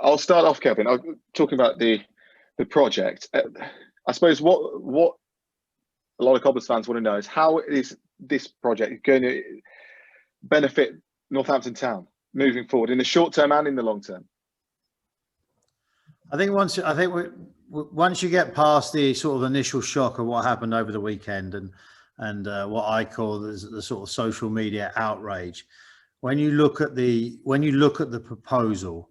I'll start off, Kelvin. Talking about the project. I suppose what a lot of Cobblers fans want to know is how is this project going to benefit Northampton Town moving forward in the short term and in the long term? I think once you get past the sort of initial shock of what happened over the weekend and what I call the sort of social media outrage, when you look at the proposal,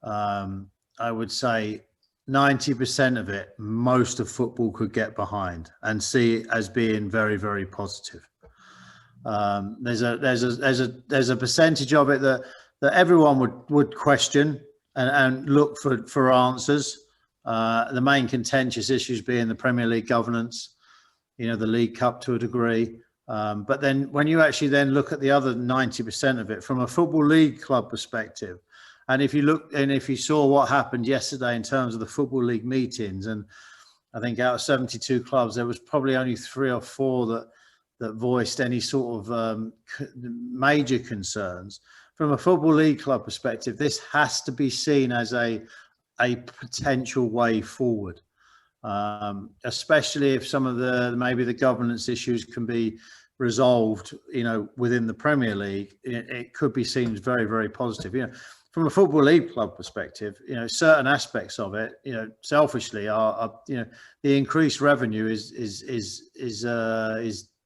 I would say 90% of it, most of football could get behind and see it as being very, very positive. There's a percentage of it that everyone would question and look for answers. The main contentious issues being the Premier League governance, the League Cup to a degree. But then when you actually then look at the other 90% of it from a Football League club perspective, and if you saw what happened yesterday in terms of the Football League meetings, and I think out of 72 clubs, there was probably only 3 or 4 that voiced any sort of major concerns. From a Football League club perspective, this has to be seen as a potential way forward, especially if some of maybe the governance issues can be resolved, within the Premier League. It could be seen as very, very positive. From a Football League club perspective, certain aspects of it, selfishly are the increased revenue is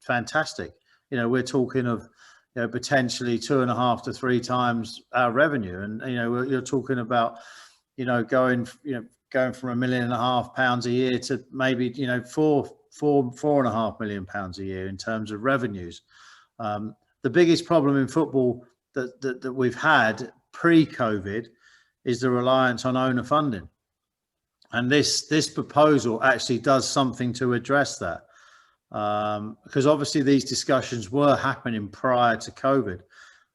fantastic. We're talking of potentially 2.5 to 3 times our revenue, and you're talking about going from £1.5 million a year to maybe £4.5 million a year in terms of revenues. The biggest problem in football that we've had pre-COVID is the reliance on owner funding, and this proposal actually does something to address that, because obviously these discussions were happening prior to COVID,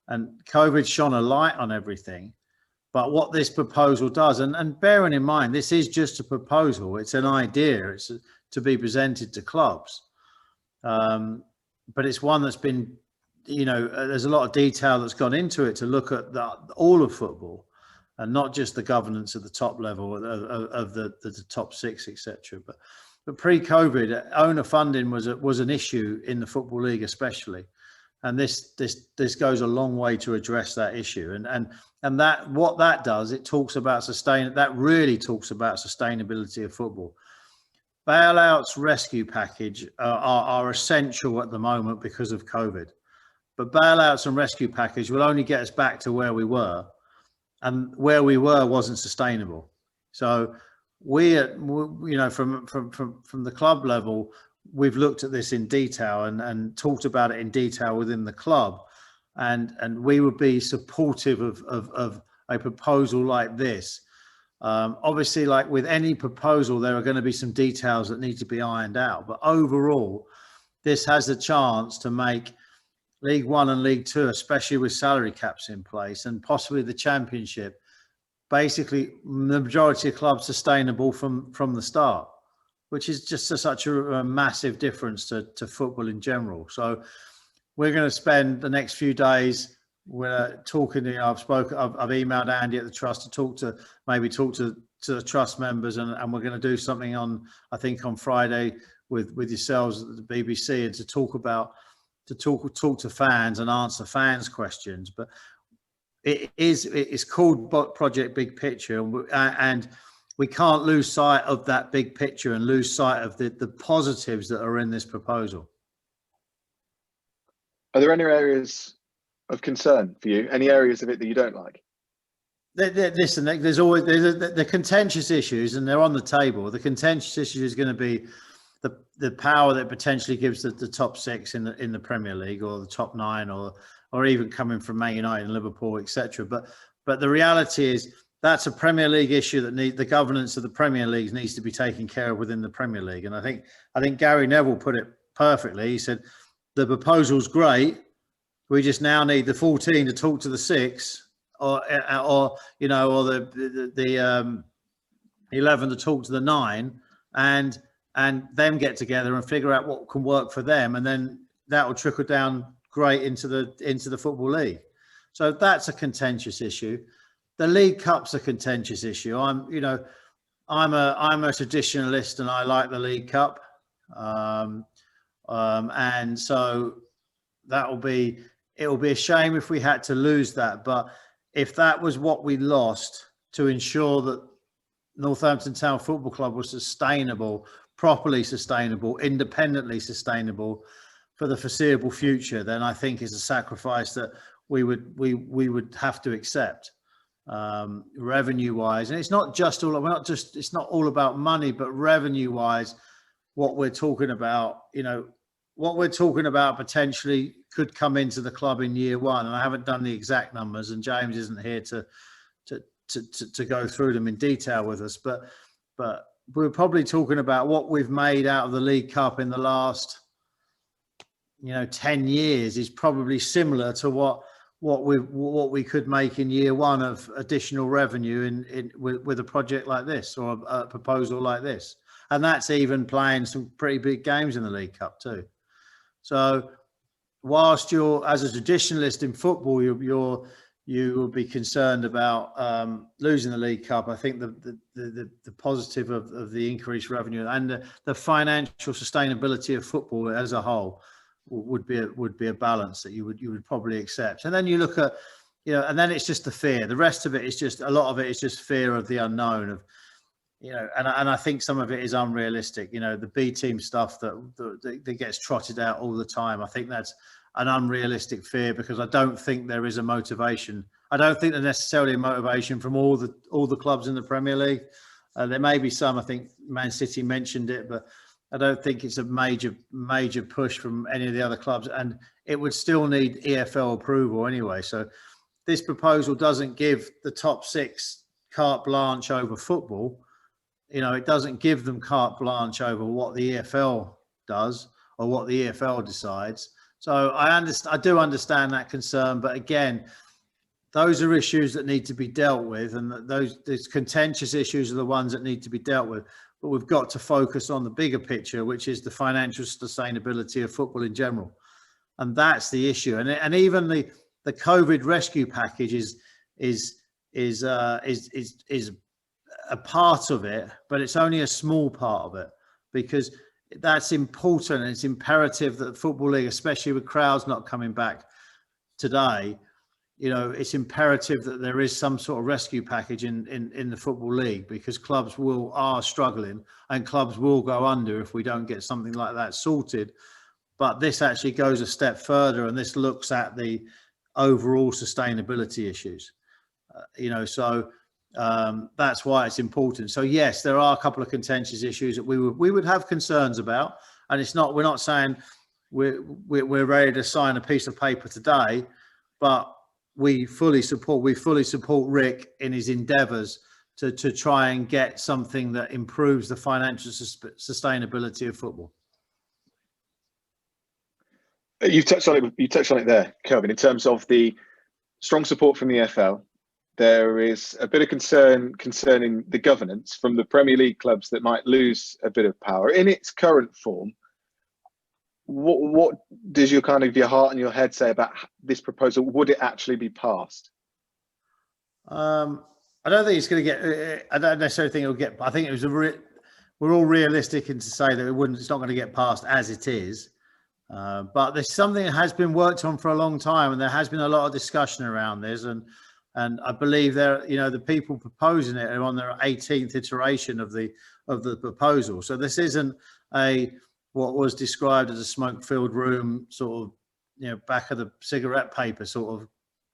and COVID shone a light on everything. But what this proposal does, and bearing in mind this is just a proposal, it's an idea, it's to be presented to clubs, but it's one that's been there's a lot of detail that's gone into it to look at all of football, and not just the governance at the top level of the top 6, etc. But pre-COVID, owner funding was an issue in the Football League especially, and this goes a long way to address that issue. And that what that does, it talks about that really talks about sustainability of football. Bailouts, rescue package are essential at the moment because of COVID. But bailouts and rescue package will only get us back to where we were, and where we were wasn't sustainable. So from the club level, we've looked at this in detail and talked about it in detail within the club, and we would be supportive of a proposal like this. Obviously, like with any proposal, there are going to be some details that need to be ironed out, but overall, this has a chance to make League One and League Two, especially with salary caps in place, and possibly the Championship, basically the majority of clubs sustainable from the start, which is just such a massive difference to football in general. So we're going to spend the next few days, we're talking. I've emailed Andy at the trust to talk to the trust members, and we're going to do something on Friday with yourselves at the BBC, and to talk to fans and answer fans' questions. But it's called Project Big Picture, and we can't lose sight of that big picture and lose sight of the positives that are in this proposal. Are there any areas of concern for you? Any areas of it that you don't like? Listen, there's always the contentious issues, and they're on the table. The contentious issue is going to be the power that potentially gives the top 6 in the Premier League, or the top 9, or even coming from Man United and Liverpool, etc. But the reality is that's a Premier League issue that the governance of the Premier League needs to be taken care of within the Premier League. And I think Gary Neville put it perfectly. He said the proposal's great. We just now need the 14 to talk to the 6, or the 11 to talk to the 9, and them get together and figure out what can work for them, and then that will trickle down great into the Football League. So that's a contentious issue. the League Cup's a contentious issue. I'm a traditionalist, and I like the League Cup, and so it'll be a shame if we had to lose that. But if that was what we lost to ensure that Northampton Town Football Club was sustainable, properly sustainable, independently sustainable for the foreseeable future, then I think it's a sacrifice that we would have to accept, revenue wise. And it's not all about money, but revenue wise, what we're talking about, potentially could come into the club in year one. And I haven't done the exact numbers, and James isn't here to go through them in detail with us, but we're probably talking about what we've made out of the League Cup in the last 10 years is probably similar to what we could make in year one of additional revenue with a project like this, or a proposal like this. And that's even playing some pretty big games in the League Cup too. So whilst you're, as a traditionalist in football, you will be concerned about losing the League Cup, I think the positive of the increased revenue and the financial sustainability of football as a whole would be a balance that you would probably accept. And then you look at, and then it's just the fear. The rest of it is just, a lot of it is just fear of the unknown, of, and I think some of it is unrealistic. The B team stuff that gets trotted out all the time, I think that's an unrealistic fear, because I don't think there is a motivation. I don't think there's necessarily a motivation from all the clubs in the Premier League. There may be some. I think Man City mentioned it, but I don't think it's a major push from any of the other clubs, and it would still need EFL approval anyway. So this proposal doesn't give the top six carte blanche over football. It doesn't give them carte blanche over what the EFL does or what the EFL decides. So I do understand that concern, but again, those are issues that need to be dealt with, and those contentious issues are the ones that need to be dealt with. But we've got to focus on the bigger picture, which is the financial sustainability of football in general, and that's the issue. And even the COVID rescue package is a part of it, but it's only a small part of it, because that's important, and it's imperative that the Football League, especially with crowds not coming back today, it's imperative that there is some sort of rescue package in the Football League, because clubs are struggling, and clubs will go under if we don't get something like that sorted. But this actually goes a step further, and this looks at the overall sustainability issues. So that's why it's important. So yes, there are a couple of contentious issues that we would have concerns about, and we're not saying we're ready to sign a piece of paper today, but we fully support Rick in his endeavours to try and get something that improves the financial sustainability of football. You touched on it there, Kelvin, in terms of the strong support from the EFL. There is a bit of concern concerning the governance from the Premier League clubs that might lose a bit of power in its current form. What does your heart and your head say about this proposal? Would it actually be passed? I don't think it's going to get. I don't necessarily think it'll get. I think we're all realistic in to say that it's not going to get passed as it is. But there's something that has been worked on for a long time, and there has been a lot of discussion around this. And I believe the people proposing it are on their 18th iteration of the proposal. So this isn't what was described as a smoke-filled room, sort of, back of the cigarette paper sort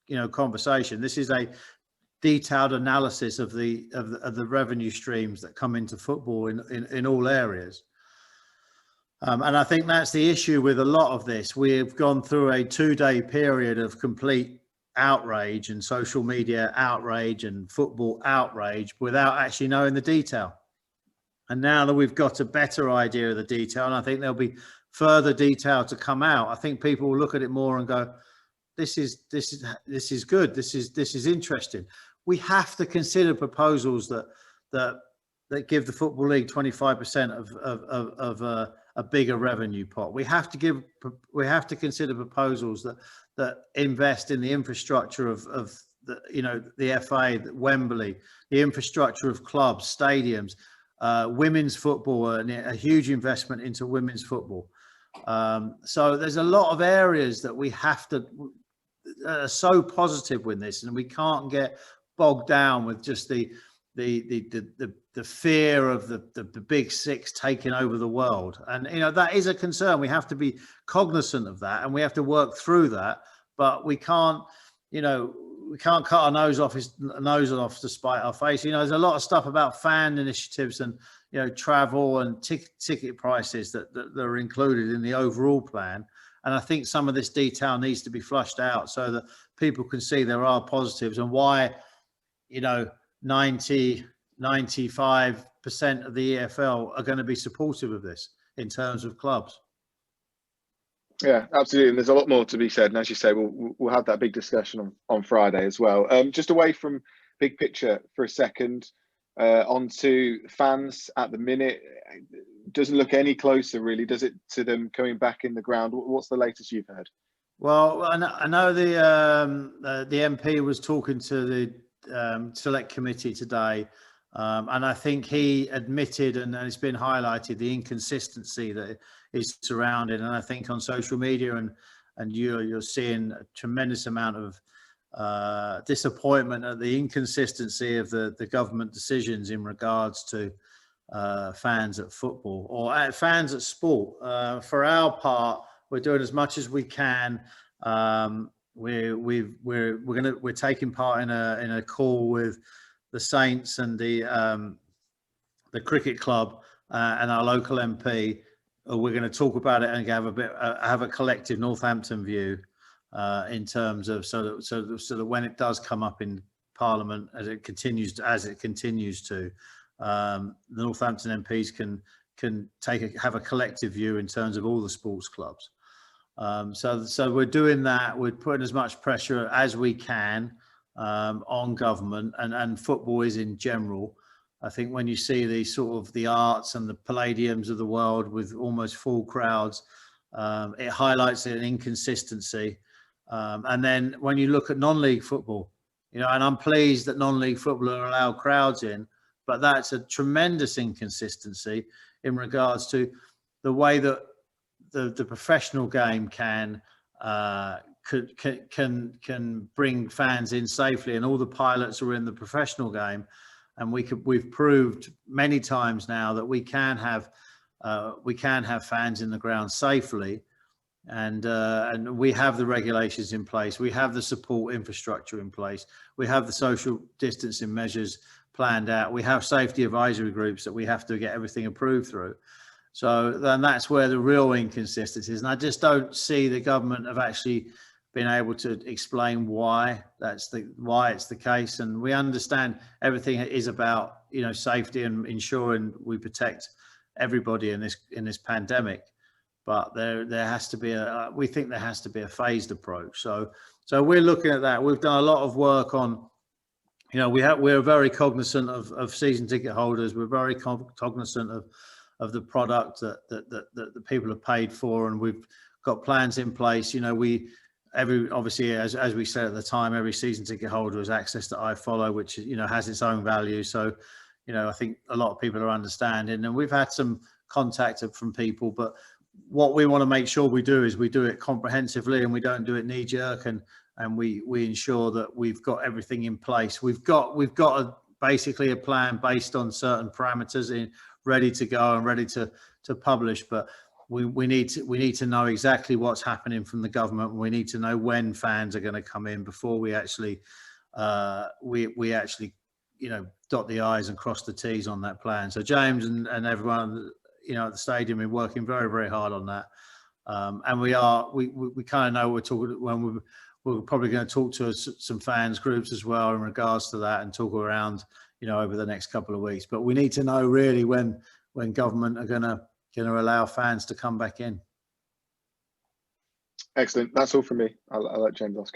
of, conversation. This is a detailed analysis of the revenue streams that come into football in all areas. And I think that's the issue with a lot of this. We've gone through a 2-day period of complete outrage and social media outrage and football outrage without actually knowing the detail. And now that we've got a better idea of the detail, and I think there'll be further detail to come out, I think people will look at it more and go, this is good. This is interesting. We have to consider proposals that give the Football League 25% of a bigger revenue pot. We have to consider proposals that invest in the infrastructure of the FA, Wembley, the infrastructure of clubs, stadiums, women's football, and a huge investment into women's football. So there's a lot of areas that we have to are so positive with this, and we can't get bogged down with just the fear of the big six taking over the world. And that is a concern. We have to be cognizant of that, and we have to work through that. But we can't cut our nose off to spite our face. There's a lot of stuff about fan initiatives and travel and ticket prices that are included in the overall plan. And I think some of this detail needs to be flushed out so that people can see there are positives and why 95% of the EFL are going to be supportive of this in terms of clubs. Yeah, absolutely. And there's a lot more to be said. And as you say, we'll have that big discussion on Friday as well. Just away from big picture for a second, onto fans at the minute. Doesn't look any closer, really, does it, to them coming back in the ground? What's the latest you've heard? Well, I know the MP was talking to the select committee today, and I think he admitted, and it's been highlighted, the inconsistency that is surrounding. And I think on social media and you're seeing a tremendous amount of disappointment at the inconsistency of the government decisions in regards to fans at football or fans at sport. For our part, we're doing as much as we can. We're taking part in a call with the Saints and the cricket club and our local MP. We're going to talk about it and have a collective Northampton view in terms of so that when it does come up in Parliament, as it continues to, the Northampton MPs can have a collective view in terms of all the sports clubs. So we're doing that. We're putting as much pressure as we can on government and football is in general. I think when you see the arts and the Palladiums of the world with almost full crowds, it highlights an inconsistency. And then when you look at non-league football, and I'm pleased that non-league football are allowed crowds in, but that's a tremendous inconsistency in regards to the way that the professional game can bring fans in safely, and all the pilots are in the professional game. And we've proved many times now that we can have fans in the ground safely, and we have the regulations in place. We have the support infrastructure in place. We have the social distancing measures planned out. We have safety advisory groups that we have to get everything approved through. So then that's where the real inconsistency is. And I just don't see the government have actually been able to explain why it's the case. And we understand everything is about safety and ensuring we protect everybody in this pandemic. But there has to be we think there has to be a phased approach. So we're looking at that. We've done a lot of work on, we're very cognizant of season ticket holders. We're very cognizant of the product that the people have paid for, and we've got plans in place. Obviously, as we said at the time, every season ticket holder has access to iFollow, which has its own value. So, I think a lot of people are understanding, and we've had some contact from people. But what we want to make sure we do is we do it comprehensively, and we don't do it knee jerk, and we ensure that we've got everything in place. We've got basically a plan based on certain parameters ready to go and ready to publish, but we need to know exactly what's happening from the government. We need to know when fans are going to come in before we actually we actually dot the I's and cross the T's on that plan. So James and everyone at the stadium are working very, very hard on that, and we kind of know we're talking when we're probably going to talk to some fans groups as well in regards to that and talk around over the next couple of weeks. But we need to know really when government are going to allow fans to come back in. Excellent. That's all from me. I'll let James ask a few.